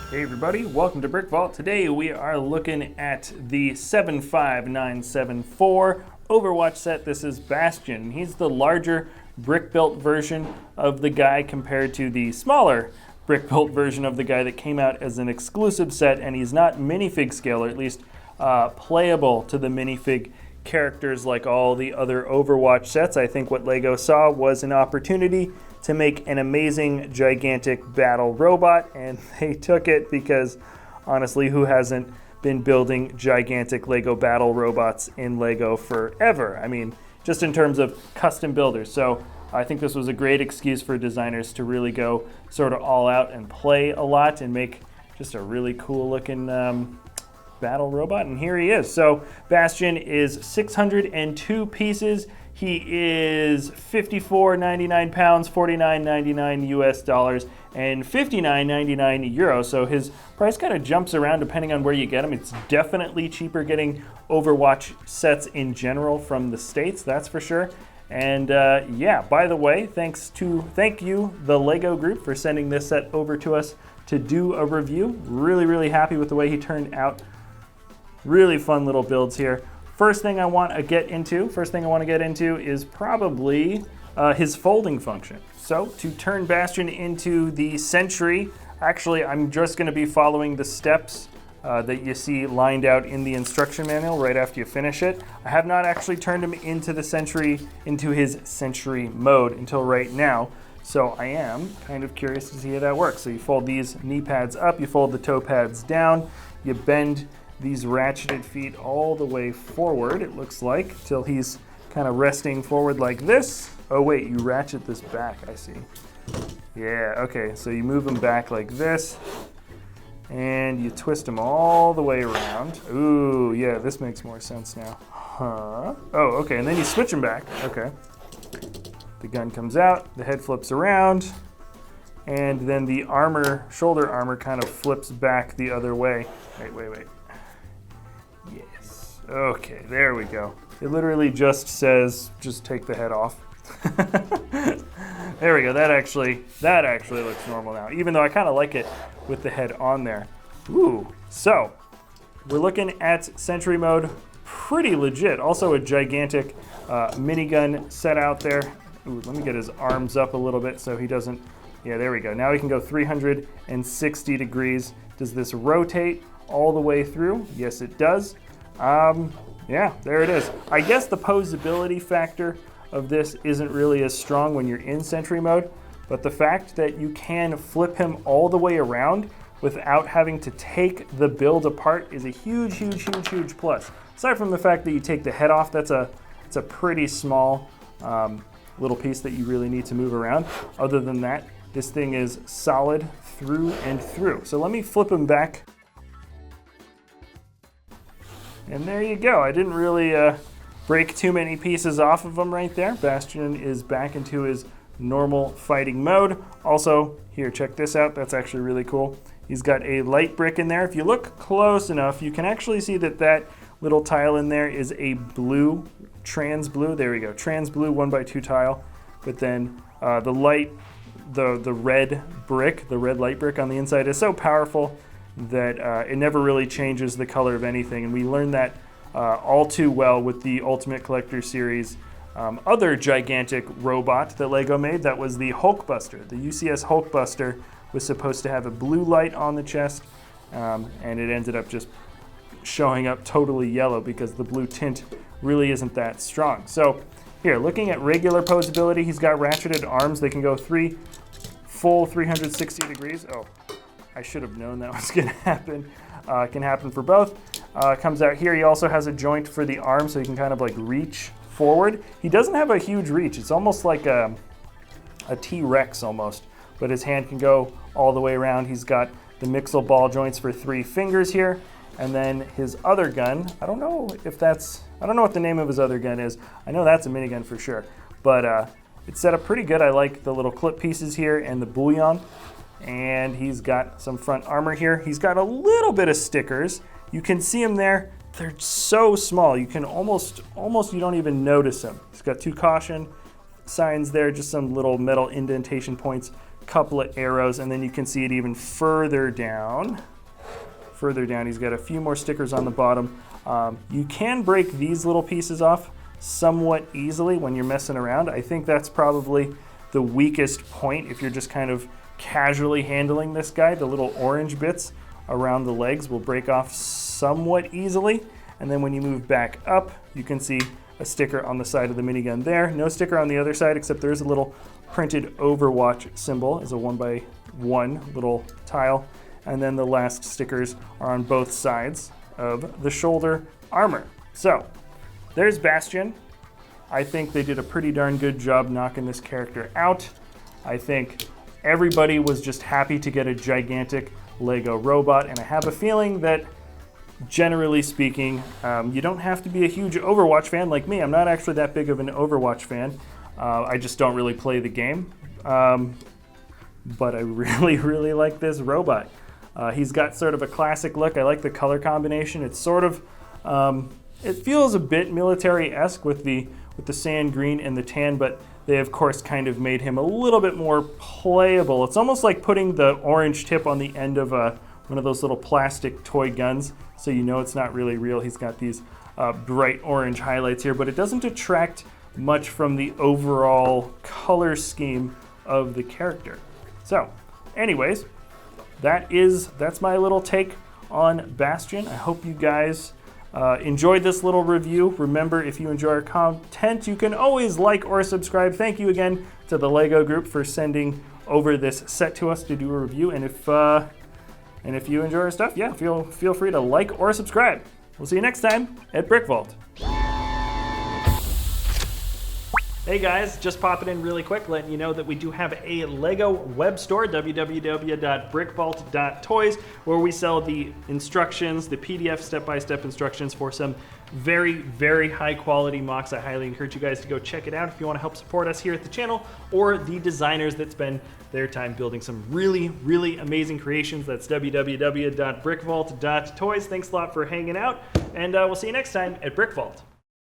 Hey everybody, welcome to BrickVault. Today we are looking at the 75974 Overwatch set. This is Bastion. He's the larger brick-built version of the guy compared to the smaller brick-built version of the guy that came out as an exclusive set, and he's not minifig scale, or at least playable to the minifig characters like all the other Overwatch sets. I think what LEGO saw was an opportunity to make an amazing, gigantic battle robot, and they took it because, honestly, who hasn't been building gigantic LEGO battle robots in LEGO forever? I mean, just in terms of custom builders. So I think this was a great excuse for designers to really go sort of all out and play a lot and make just a really cool looking battle robot, and here he is. So Bastion is 602 pieces. He is 54.99 pounds, 49.99 US dollars, and 59.99 euros. So his price kind of jumps around depending on where you get him. It's definitely cheaper getting Overwatch sets in general from the States, that's for sure. And yeah, by the way, thank you, the LEGO group, for sending this set over to us to do a review. Really happy with the way he turned out. Really fun little builds here. First thing I want to get into is probably his folding function. So to turn Bastion into the Sentry, actually I'm just going to be following the steps that you see lined out in the instruction manual right after you finish it. I have not actually turned him into the Sentry, into his Sentry mode until right now. So I am kind of curious to see how that works. So you fold these knee pads up, you fold the toe pads down, you bend these ratcheted feet all the way forward, it looks like, till he's kind of resting forward like this. Oh wait, you ratchet this back, I see. Yeah, okay, so you move him back like this, and you twist him all the way around. Ooh, yeah, this makes more sense now. Huh? Oh, okay, and then you switch him back. Okay. The gun comes out, the head flips around, and then the armor, shoulder armor, kind of flips back the other way. Wait. Yes. Okay, there we go. It literally just says, just take the head off. There we go. That actually looks normal now, even though I kind of like it with the head on there. Ooh. So we're looking at Sentry mode. Pretty legit. Also a gigantic minigun set out there. Ooh, let me get his arms up a little bit so he doesn't. Yeah, there we go. Now he can go 360 degrees. Does this rotate all the way through? Yes, it does. Yeah, there it is. I guess the posability factor of this isn't really as strong when you're in Sentry mode, but the fact that you can flip him all the way around without having to take the build apart is a huge plus. Aside from the fact that you take the head off, it's a pretty small little piece that you really need to move around. Other than that, this thing is solid through and through. So let me flip him back. And there you go. I didn't really break too many pieces off of him right there. Bastion is back into his normal fighting mode. Also, here, check this out. That's actually really cool. He's got a light brick in there. If you look close enough, you can actually see that that little tile in there is a blue, trans blue. There we go. Trans blue 1x2 tile. But then the light, the red brick, the red light brick on the inside is so powerful that it never really changes the color of anything, and we learned that all too well with the Ultimate Collector Series other gigantic robot that LEGO made. That was the Hulkbuster. The UCS Hulkbuster was supposed to have a blue light on the chest, and it ended up just showing up totally yellow because the blue tint really isn't that strong. So here, looking at regular posability, he's got ratcheted arms. They can go full 360 degrees. Oh, I should have known that was going to happen. It can happen for both. Comes out here. He also has a joint for the arm, so he can kind of like reach forward. He doesn't have a huge reach. It's almost like a T-Rex almost, but his hand can go all the way around. He's got the Mixel ball joints for 3 fingers here. And then his other gun, I don't know what the name of his other gun is. I know that's a minigun for sure, but it's set up pretty good. I like the little clip pieces here and the bullion. And he's got some front armor here. He's got a little bit of stickers. You can see them there. They're so small. You can almost you don't even notice them. He's got 2 caution, signs there, just some little metal indentation points, couple of arrows, and then you can see it even further down. Further down, he's got a few more stickers on the bottom. You can break these little pieces off somewhat easily when you're messing around. I think that's probably the weakest point if you're just kind of casually handling this guy. The little orange bits around the legs will break off somewhat easily. And then when you move back up, you can see a sticker on the side of the minigun there. No sticker on the other side, except there's a little printed Overwatch symbol as a 1x1 little tile. And then the last stickers are on both sides of the shoulder armor. So there's Bastion. I think they did a pretty darn good job knocking this character out. I think everybody was just happy to get a gigantic Lego robot, and I have a feeling that, generally speaking, you don't have to be a huge Overwatch fan like me. I'm not actually that big of an Overwatch fan. I just don't really play the game. But I really, really like this robot. He's got sort of a classic look. I like the color combination. It's sort of, it feels a bit military-esque with the sand green and the tan, but they of course kind of made him a little bit more playable. It's almost like putting the orange tip on the end of one of those little plastic toy guns, so you know it's not really real. He's got these bright orange highlights here, but it doesn't detract much from the overall color scheme of the character. So, anyways, that's my little take on Bastion. I hope you guys enjoyed this little review. Remember, if you enjoy our content, you can always like or subscribe. Thank you again to the LEGO group for sending over this set to us to do a review. And if you enjoy our stuff, yeah, feel free to like or subscribe. We'll see you next time at BrickVault. Hey guys, just popping in really quick, letting you know that we do have a LEGO web store, www.brickvault.toys, where we sell the instructions, the PDF step-by-step instructions for some very, very high quality mocks. I highly encourage you guys to go check it out if you want to help support us here at the channel, or the designers that spend their time building some really, really amazing creations. That's www.brickvault.toys. Thanks a lot for hanging out, and we'll see you next time at BrickVault.